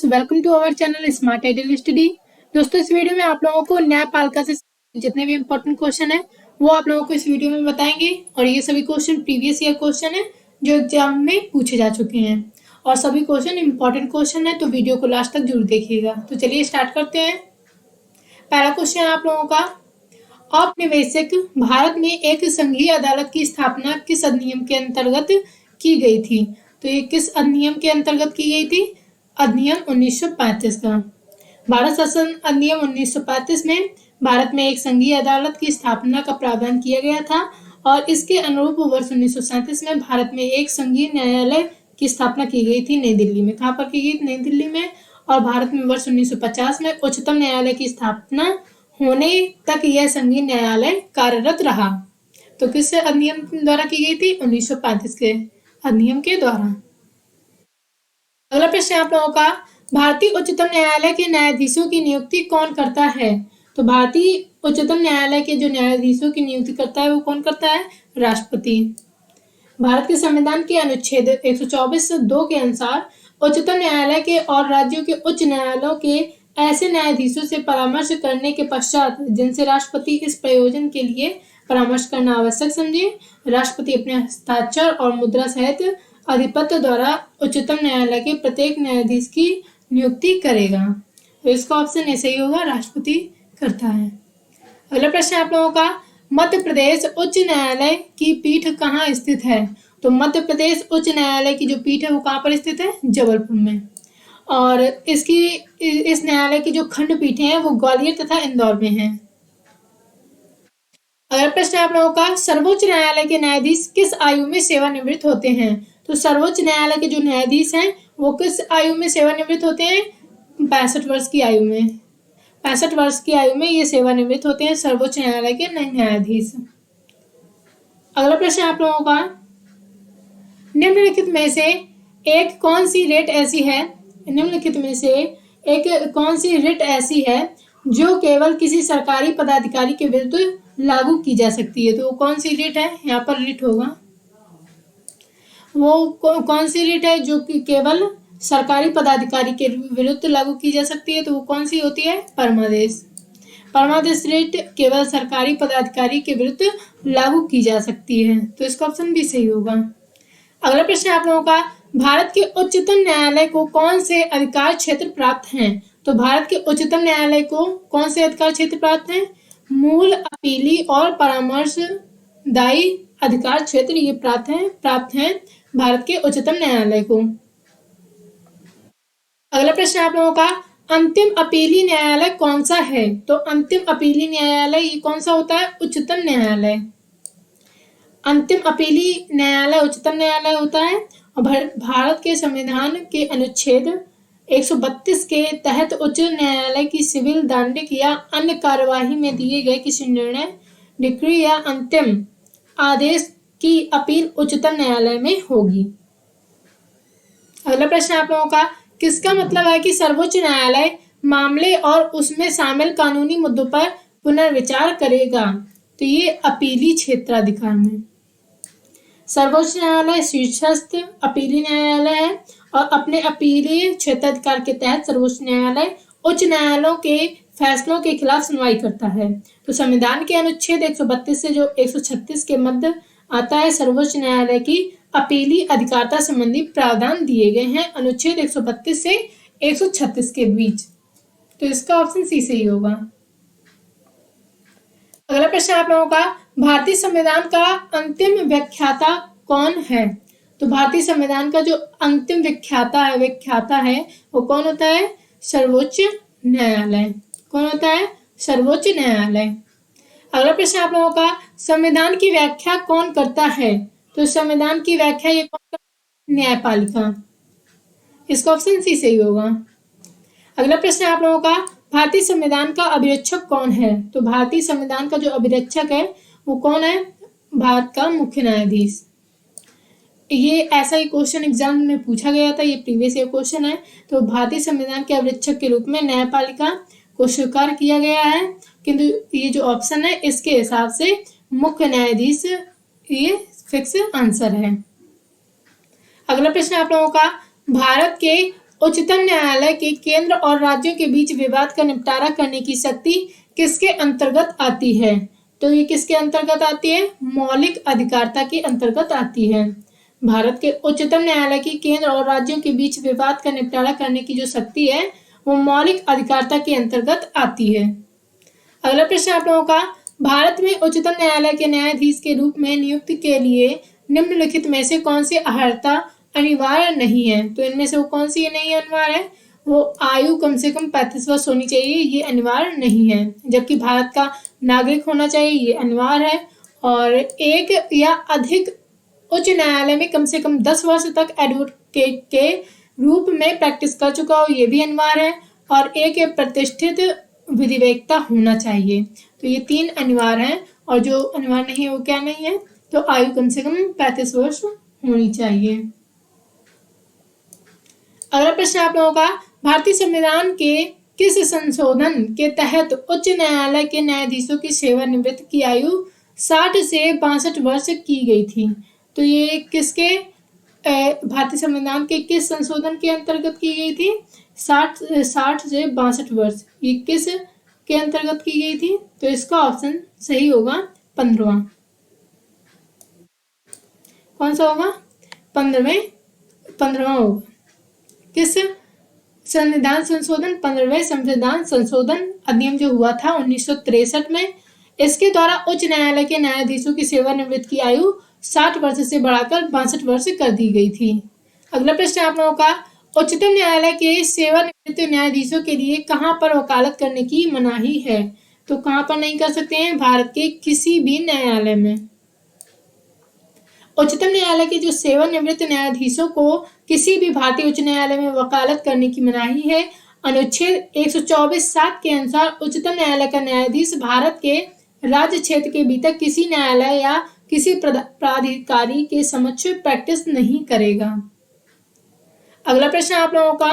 Friends, welcome to our channel smart title study. दोस्तों, इस video में आप लोगों को न्यायपालिका से जितने भी इंपॉर्टेंट क्वेश्चन है वो आप लोगों को इस वीडियो में बताएंगे। और ये सभी क्वेश्चन प्रीवियस ईयर क्वेश्चन है जो एग्जाम में पूछे जा चुके हैं और सभी क्वेश्चन इंपॉर्टेंट क्वेश्चन है, तो वीडियो को लास्ट तक जरूर देखिएगा। तो चलिए स्टार्ट करते हैं। पहला क्वेश्चन है आप लोगों का, औपनिवेशिक भारत में एक संघीय अदालत की स्थापना किस अधिनियम के अंतर्गत की गई थी? तो ये किस अधिनियम के अंतर्गत की गई थी? अधिनियम 1935 का। भारत शासन अधिनियम 1935 में भारत में एक संघीय अदालत की स्थापना का प्रावधान किया गया था और इसके अनुरूप वर्ष 1937 में भारत में एक संघीय न्यायालय की स्थापना की गई थी नई दिल्ली में। कहाँ पर की गई? नई दिल्ली में। और भारत में वर्ष 1950 में उच्चतम न्यायालय की स्थापना होने तक यह संघीय न्यायालय कार्यरत रहा। तो किस अधिनियम द्वारा की गई थी? 1935 के अधिनियम के द्वारा। अगला प्रश्न आप लोगों का, भारतीय उच्चतम न्यायालय के न्यायाधीशों की नियुक्ति कौन करता है? तो भारतीय उच्चतम न्यायालय के जो न्यायाधीशों की नियुक्ति करता है वो कौन करता है? राष्ट्रपति। भारत के संविधान के अनुच्छेद 124(2) के अनुसार उच्चतम न्यायालय के और राज्यों के उच्च न्यायालयों के ऐसे न्यायाधीशों से परामर्श करने के पश्चात जिनसे राष्ट्रपति इस प्रयोजन के लिए परामर्श करना आवश्यक समझे, राष्ट्रपति अपने हस्ताक्षर और मुद्रा सहित अधिपत्र द्वारा उच्चतम न्यायालय के प्रत्येक न्यायाधीश की नियुक्ति करेगा। तो इसका ऑप्शन ऐसे ही होगा, राष्ट्रपति करता है। अगला प्रश्न आप लोगों का, मध्य प्रदेश उच्च न्यायालय की पीठ कहाँ स्थित है? तो मध्य प्रदेश उच्च न्यायालय की जो पीठ है वो कहाँ पर स्थित है? जबलपुर में। और इस न्यायालय की जो खंडपीठें हैं वो ग्वालियर तथा इंदौर में हैं। अगला प्रश्न आप लोगों का, सर्वोच्च न्यायालय के न्यायाधीश किस आयु में सेवानिवृत्त होते हैं? तो सर्वोच्च न्यायालय के जो न्यायाधीश हैं वो किस आयु में सेवानिवृत्त होते हैं? 65 वर्ष की आयु में। 65 वर्ष की आयु में ये सेवानिवृत्त होते हैं सर्वोच्च न्यायालय के न्यायाधीश। अगला प्रश्न आप लोगों का, निम्नलिखित में से एक कौन सी रिट ऐसी है? निम्नलिखित में से एक कौन सी रिट ऐसी है जो केवल किसी सरकारी पदाधिकारी के विरुद्ध लागू की जा सकती है? तो कौन सी रिट है? यहाँ पर रिट होगा। वो कौन सी रिट है जो कि केवल सरकारी पदाधिकारी के विरुद्ध लागू की जा सकती है? तो वो कौन सी होती है? परमादेश। परमादेश रिट केवल सरकारी पदाधिकारी के विरुद्ध लागू की जा सकती है। तो इसका ऑप्शन भी सही होगा। अगला प्रश्न आप लोगों का, भारत के उच्चतम न्यायालय को कौन से अधिकार क्षेत्र प्राप्त हैं? तो भारत के उच्चतम न्यायालय को कौन से अधिकार क्षेत्र प्राप्त हैं? मूल, अपीली और परामर्शदायी अधिकार क्षेत्र ये प्राप्त हैं भारत के उच्चतम न्यायालय को। अगला प्रश्न आप लोगों का, अंतिम अपीली न्यायालय कौन सा है? तो अंतिम अपीली न्यायालय ये कौन सा होता है? उच्चतम न्यायालय। अंतिम अपीली न्यायालय उच्चतम न्यायालय होता है। और भारत के संविधान के अनुच्छेद 132 के तहत उच्च न्यायालय की सिविल, दंडिक या अन्य कार्यवाही में दिए गए किसी निर्णय, डिक्री या अंतिम आदेश की अपील उच्चतम न्यायालय में होगी। अगला प्रश्न आप लोगों का, किसका मतलब है कि सर्वोच्च न्यायालय मामले और उसमें शामिल कानूनी मुद्दों पर पुनर्विचार करेगा? तो ये अपीली क्षेत्राधिकार में। सर्वोच्च न्यायालय शीर्षस्थ अपीली न्यायालय है और अपने अपीली क्षेत्राधिकार के तहत सर्वोच्च न्यायालय उच्च न्यायालयों के फैसलों के खिलाफ सुनवाई करता है। तो संविधान के अनुच्छेद 132 से जो 136 के मध्य आता है, सर्वोच्च न्यायालय की अपीली अधिकारता संबंधी प्रावधान दिए गए हैं अनुच्छेद 132 से 136 के बीच। तो इसका ऑप्शन सी सही होगा। अगला प्रश्न आप लोगों का, भारतीय संविधान का अंतिम व्याख्याता कौन है? तो भारतीय संविधान का जो अंतिम व्याख्याता है वो कौन होता है? सर्वोच्च न्यायालय। कौन होता है? सर्वोच्च न्यायालय। अगला प्रश्न आप लोगों का, संविधान की व्याख्या कौन करता है? तो संविधान की व्याख्या ये कौन करता है? न्यायपालिका। इसका ऑप्शन सी सही होगा। अगला प्रश्न आप लोगों का, भारतीय संविधान का अभिरक्षक कौन है? तो भारतीय संविधान का जो अभिरक्षक है वो कौन है? भारत का मुख्य न्यायाधीश। ये ऐसा ही क्वेश्चन एग्जाम में पूछा गया था, ये प्रीवियस ईयर क्वेश्चन है। तो भारतीय संविधान के अभिरक्षक के रूप में न्यायपालिका को स्वीकार किया गया है, किंतु ये जो ऑप्शन है इसके हिसाब से मुख्य न्यायाधीश ये फिक्स आंसर है। अगला प्रश्न आप लोगों का, भारत के उच्चतम न्यायालय के केंद्र और राज्यों के बीच विवाद का निपटारा करने की शक्ति किसके अंतर्गत आती है? तो ये किसके अंतर्गत आती है? मौलिक अधिकारिता के अंतर्गत आती है। भारत के उच्चतम न्यायालय की केंद्र और राज्यों के बीच विवाद का निपटारा करने की जो शक्ति है वो मौलिक अधिकारिता के अंतर्गत आती है। अगला प्रश्न आप लोगों का, भारत में उच्चतम न्यायालय के न्यायाधीश के रूप में नियुक्ति के लिए निम्नलिखित में से कौन सी अर्हता अनिवार्य नहीं है? तो इनमें से वो कौन सी नहीं अनिवार्य है? वो आयु कम से कम 35 वर्ष होनी चाहिए, ये अनिवार्य नहीं है। जबकि भारत का नागरिक होना चाहिए, ये अनिवार्य है। और एक या अधिक उच्च न्यायालय में कम से कम 10 वर्ष तक एडवोकेट के रूप में प्रैक्टिस कर चुका हो, ये भी अनिवार्य है। और एक प्रतिष्ठित विधिवेत्ता होना चाहिए। तो ये 3 अनिवार्य हैं। और जो अनिवार्य नहीं है वो क्या नहीं है? तो आयु कम से कम 35 वर्ष होनी चाहिए। अगला प्रश्न आप लोगों का, भारतीय संविधान के किस संशोधन के तहत उच्च न्यायालय के न्यायाधीशों की सेवानिवृत्ति की आयु 60 से 62 वर्ष की गई थी? तो ये किसके भारतीय संविधान के किस संशोधन के अंतर्गत की गई थी? 60 से 62 वर्ष, ये किस के अंतर्गत की गई थी? तो इसका ऑप्शन सही होगा 15वां। कौन सा होगा? 15वां होगा। किस संविधान संशोधन? 15वें संविधान संशोधन अधिनियम जो हुआ था 1963 में, इसके द्वारा उच्च न्यायालय के न्यायाधीशों की सेवानिवृत्ति की आयु 60 वर्ष से बढ़ाकर 62 वर्ष कर दी गई थी। अगला प्रश्न आप लोगों का, उच्चतम न्यायालय के सेवानिवृत्त न्यायाधीशों के लिए कहां पर वकालत करने की मनाही है? तो कहां पर नहीं कर सकते हैं? भारत के किसी भी न्यायालय में। उच्चतम न्यायालय के जो सेवानिवृत्त न्यायाधीशों को किसी भी भारतीय उच्च न्यायालय में वकालत करने की मनाही है। अनुच्छेद 124(7) के अनुसार उच्चतम न्यायालय का न्यायाधीश भारत के राज्य क्षेत्र के भीतर किसी न्यायालय या किसी प्राधिकारी के समक्ष प्रैक्टिस नहीं करेगा। अगला प्रश्न आप लोगों का,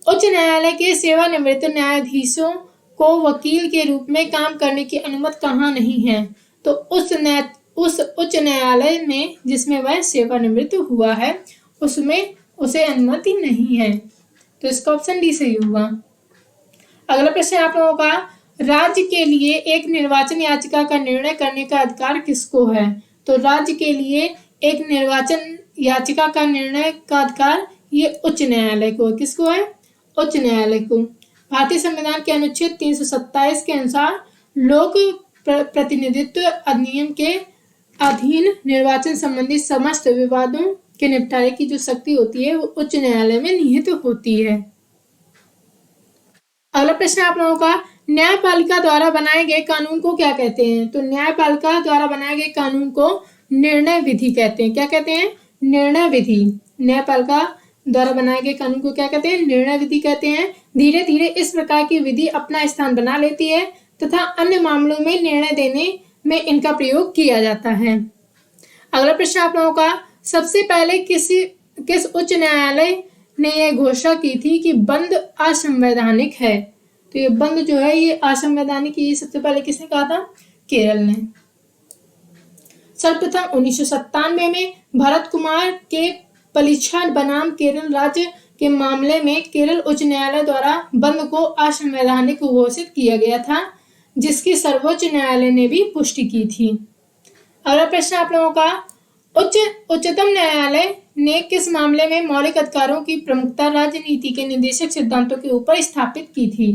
उच्च न्यायालय के सेवानिवृत्त न्यायाधीशों को वकील के रूप में काम करने की अनुमति कहाँ नहीं है? तो उस उच्च न्यायालय में जिसमें वह सेवानिवृत्त हुआ है उसमें उसे अनुमति नहीं है। तो इसका ऑप्शन डी सही होगा। अगला प्रश्न आप लोगों का, राज्य के लिए एक निर्वाचन याचिका का निर्णय करने का अधिकार किसको है? तो राज्य के लिए एक निर्वाचन याचिका का निर्णय का अधिकार ये उच्च न्यायालय को। किसको है? उच्च न्यायालय को। भारतीय संविधान के अनुच्छेद 327 के अनुसार लोक प्रतिनिधित्व अधिनियम के अधीन निर्वाचन संबंधी समस्त विवादों के निपटारे की जो शक्ति होती है वो उच्च न्यायालय में निहित होती है। अगला प्रश्न आप लोगों का, न्यायपालिका द्वारा बनाए गए कानून को क्या कहते हैं? तो न्यायपालिका द्वारा बनाए गए कानून को निर्णय विधि कहते हैं। क्या कहते हैं? निर्णय विधि। न्यायपालिका द्वारा बनाए गए कानून को क्या कहते हैं? निर्णय विधि कहते हैं। धीरे धीरे इस प्रकार की विधि अपना स्थान बना लेती है तथा अन्य मामलों में निर्णय देने में इनका प्रयोग किया जाता है। अगला प्रश्न आप लोगों का, सबसे पहले किस उच्च न्यायालय ने यह घोषणा की थी कि बंद असंवैधानिक है? तो ये बंद जो है ये असंवैधानिक, ये सबसे पहले किसने कहा था? केरल ने। सर्वप्रथम 1997 में भरत कुमार के परीक्षा बनाम केरल राज्य के मामले में केरल उच्च न्यायालय द्वारा बंद को असंवैधानिक घोषित किया गया था, जिसकी सर्वोच्च न्यायालय ने भी पुष्टि की थी। अगला प्रश्न आप लोगों का, उच्चतम न्यायालय ने किस मामले में मौलिक अधिकारों की प्रमुखता राजनीति के निर्देशक सिद्धांतों के ऊपर स्थापित की थी?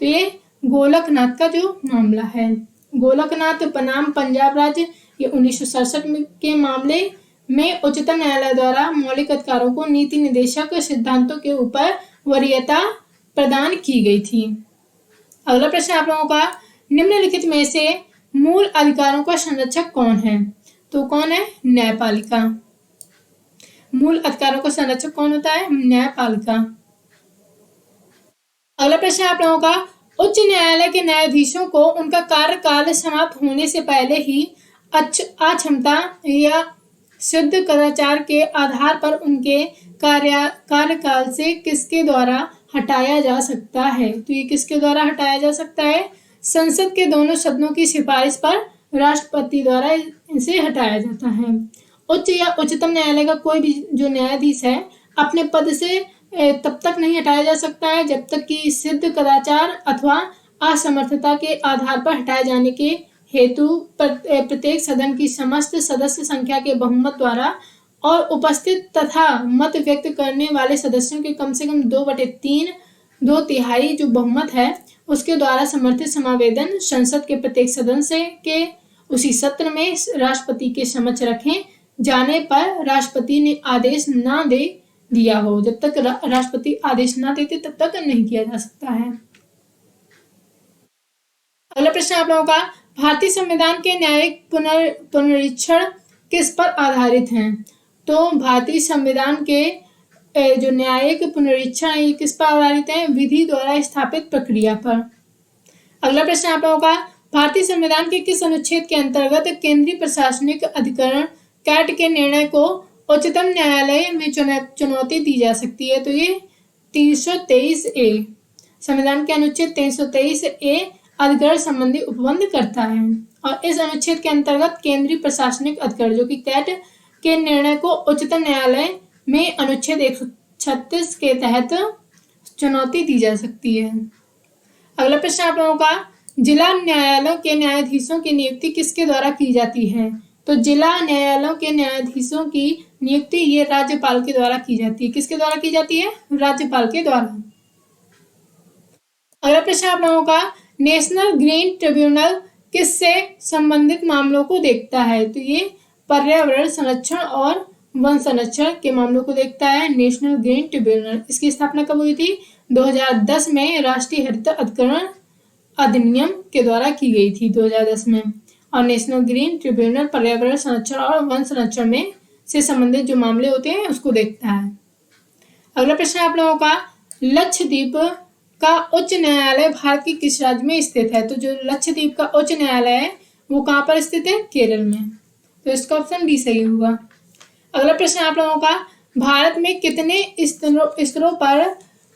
तो ये गोलकनाथ का जो मामला है, गोलकनाथ बनाम पंजाब राज्य, ये 1967 के मामले में उच्चतम न्यायालय द्वारा मौलिक अधिकारों को नीति निर्देशक सिद्धांतों के ऊपर वरीयता प्रदान की गई थी। अगला प्रश्न आप लोगों का, निम्नलिखित में से मूल अधिकारों का संरक्षक कौन है? तो कौन है? न्यायपालिका। मूल अधिकारों का संरक्षक कौन होता है? न्यायपालिका। अगला प्रश्न आप लोगों का, उच्च न्यायालय के न्यायाधीशों को उनका कार्यकाल समाप्त होने से पहले ही अक्षमता या शुद्ध कदाचार के आधार पर उनके कार्यकाल से किसके द्वारा हटाया जा सकता है? तो ये किसके द्वारा हटाया जा सकता है? संसद के दोनों सदनों की सिफारिश पर राष्ट्रपति द्वारा इसे हटाया जाता है। उच्च या उच्चतम न्यायालय का कोई भी जो न्यायाधीश है अपने पद से तब तक नहीं हटाया जा सकता है जब तक कि सिद्ध कदाचार अथवा असमर्थता के आधार पर हटाए जाने के हेतु प्रत्येक सदन की समस्त सदस्य संख्या के बहुमत द्वारा और उपस्थित तथा मत व्यक्त करने वाले सदस्यों के कम से कम 2/3 2/3 जो बहुमत है उसके द्वारा समर्थित समावेदन संसद के प्रत्येक सदन से के उसी सत्र में राष्ट्रपति के समक्ष रखे जाने पर राष्ट्रपति ने आदेश न दे दिया हो। जब तक राष्ट्रपति आदेश न देते तब तक नहीं किया जा सकता है। अगला प्रश्न आप लोगों का, भारतीय संविधान के न्यायिक पुनरीक्षण किस पर आधारित हैं? तो भारतीय संविधान के जो न्यायिक पुनरीक्षण है ये किस पर आधारित है? विधि द्वारा स्थापित प्रक्रिया पर। अगला प्रश्न आप लोगों का, भारतीय संविधान के किस अनुच्छेद के अंतर्गत केंद्रीय प्रशासनिक अधिकरण कैट के निर्णय को उच्चतम न्यायालय में चुनौती दी जा सकती है? तो ये 323A संविधान के अनुच्छेद 323A अधिकरण संबंधी उपबंध करता है और इस अनुच्छेद के अंतर्गत केंद्रीय प्रशासनिक अधिकरण जो कि कैट के निर्णय को उच्चतम न्यायालय में अनुच्छेद 136 के तहत चुनौती दी जा सकती है। अगला प्रश्न आप लोगों का, जिला न्यायालयों के न्यायाधीशों की नियुक्ति किसके द्वारा की जाती है? तो जिला न्यायालयों के न्यायाधीशों की नियुक्ति ये राज्यपाल के द्वारा की जाती है। किसके द्वारा की जाती है? राज्यपाल के द्वारा। अगला प्रश्न आप लोगों का, नेशनल ग्रीन ट्रिब्यूनल किससे संबंधित मामलों को देखता है? तो ये पर्यावरण संरक्षण और वन संरक्षण के मामलों को देखता है नेशनल ग्रीन ट्रिब्यूनल। इसकी स्थापना कब हुई थी? 2010 में राष्ट्रीय हरित अधिनियम के द्वारा की गई थी 2010 में। और नेशनल ग्रीन ट्रिब्यूनल पर्यावरण संरक्षण और वन संरक्षण में से संबंधित जो मामले होते हैं उसको देखता है। अगला प्रश्न आप लोगों का, लक्षद्वीप का उच्च न्यायालय भारत के किस राज्य में स्थित है? तो जो लक्षद्वीप का उच्च न्यायालय है वो कहाँ पर स्थित है? केरल में। तो इसका ऑप्शन डी सही होगा। अगला प्रश्न आप लोगों का, भारत में कितने स्तरों पर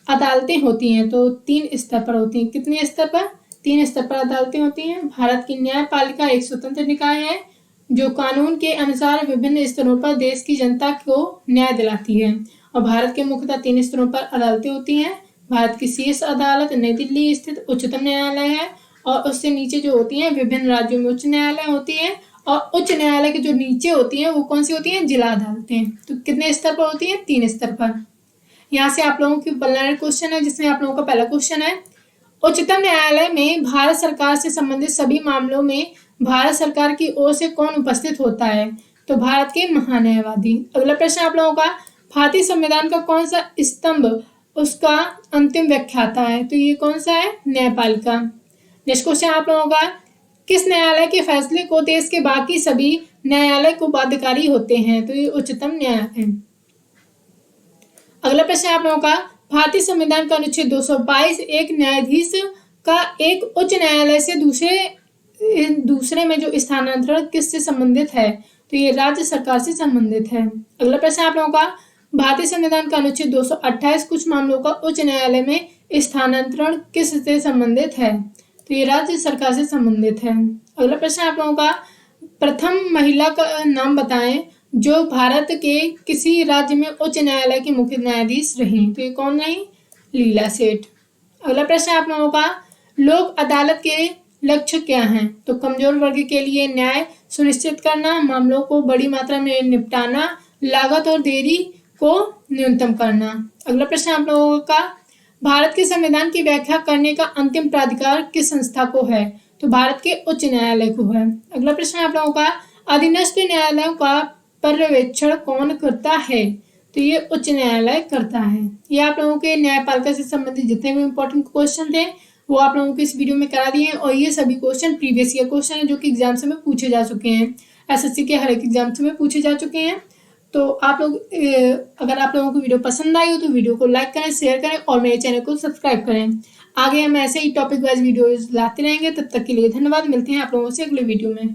अदालतें होती हैं? तो 3 स्तर पर होती हैं। कितने स्तर पर? 3 स्तर पर अदालतें होती हैं। भारत की न्यायपालिका एक स्वतंत्र निकाय है जो कानून के अनुसार विभिन्न स्तरों पर देश की जनता को न्याय दिलाती है और भारत के मुख्यतः 3 स्तरों पर अदालतें होती हैं। भारत की शीर्ष अदालत नई दिल्ली स्थित उच्चतम न्यायालय है और उससे नीचे जो होती हैं विभिन्न राज्यों में उच्च न्यायालय होती है और उच्च न्यायालय के जो नीचे होती हैं वो कौन सी होती हैं? जिला अदालतें। तो कितने स्तर पर होती हैं? 3 स्तर पर। यहाँ से आप लोगों की प्रिलिमिनरी क्वेश्चन है जिसमें आप लोगों का पहला क्वेश्चन है, उच्चतम न्यायालय में भारत सरकार से संबंधित सभी मामलों में भारत सरकार की ओर से कौन उपस्थित होता है? तो भारत के महान्यायवादी। अगला प्रश्न आप लोगों का, भारतीय संविधान का कौन सा स्तंभ उसका अंतिम व्याख्याता है? तो ये कौन सा है? न्यायपालिका। नेक्स्ट क्वेश्चन आप लोगों का, किस न्यायालय के फैसले को देश के बाकी सभी न्यायालय को बाध्यकारी होते हैं? तो ये उच्चतम न्यायालय। अगला प्रश्न आप लोगों का, भारतीय संविधान का अनुच्छेद 222 एक न्यायाधीश का एक उच्च न्यायालय से दूसरे में जो स्थानांतरण किससे संबंधित है? तो ये राज्य सरकार से संबंधित है। अगला प्रश्न आप लोगों का, भारतीय संविधान का अनुच्छेद 228 कुछ मामलों का उच्च न्यायालय में स्थानांतरण किससे संबंधित है? तो ये राज्य सरकार से संबंधित है। अगला प्रश्न आप लोगों का, प्रथम महिला का नाम बताएं जो भारत के किसी राज्य में उच्च न्यायालय के मुख्य न्यायाधीश रही? तो ये कौन रही? लीला सेठ। अगला प्रश्न आप लोगों का, लोक अदालत के लक्ष्य क्या हैं? तो कमजोर वर्ग के लिए न्याय सुनिश्चित करना, मामलों को बड़ी मात्रा में निपटाना, लागत और देरी को न्यूनतम करना। अगला प्रश्न आप लोगों का, भारत के संविधान की व्याख्या करने का अंतिम प्राधिकार किस संस्था को है? तो भारत के उच्च न्यायालय को है। अगला प्रश्न आप लोगों का, अधीनस्थ न्यायालयों का पर्यवेक्षण कौन करता है? तो ये उच्च न्यायालय करता है। ये आप लोगों के न्यायपालिका से संबंधित जितने भी इंपॉर्टेंट क्वेश्चन थे वो आप लोगों को इस वीडियो में करा दिए हैं और ये सभी क्वेश्चन प्रीवियस ईयर क्वेश्चन है जो कि एग्जाम्स में पूछे जा चुके हैं। एसएससी के हर एक एग्जाम्स में पूछे जा चुके हैं। तो आप लोग अगर आप लोगों को वीडियो पसंद आई हो तो वीडियो को लाइक करें, शेयर करें और मेरे चैनल को सब्सक्राइब करें। आगे हम ऐसे ही टॉपिक वाइज वीडियोज लाते रहेंगे। तब तक के लिए धन्यवाद। मिलते हैं आप लोगों से अगले वीडियो में।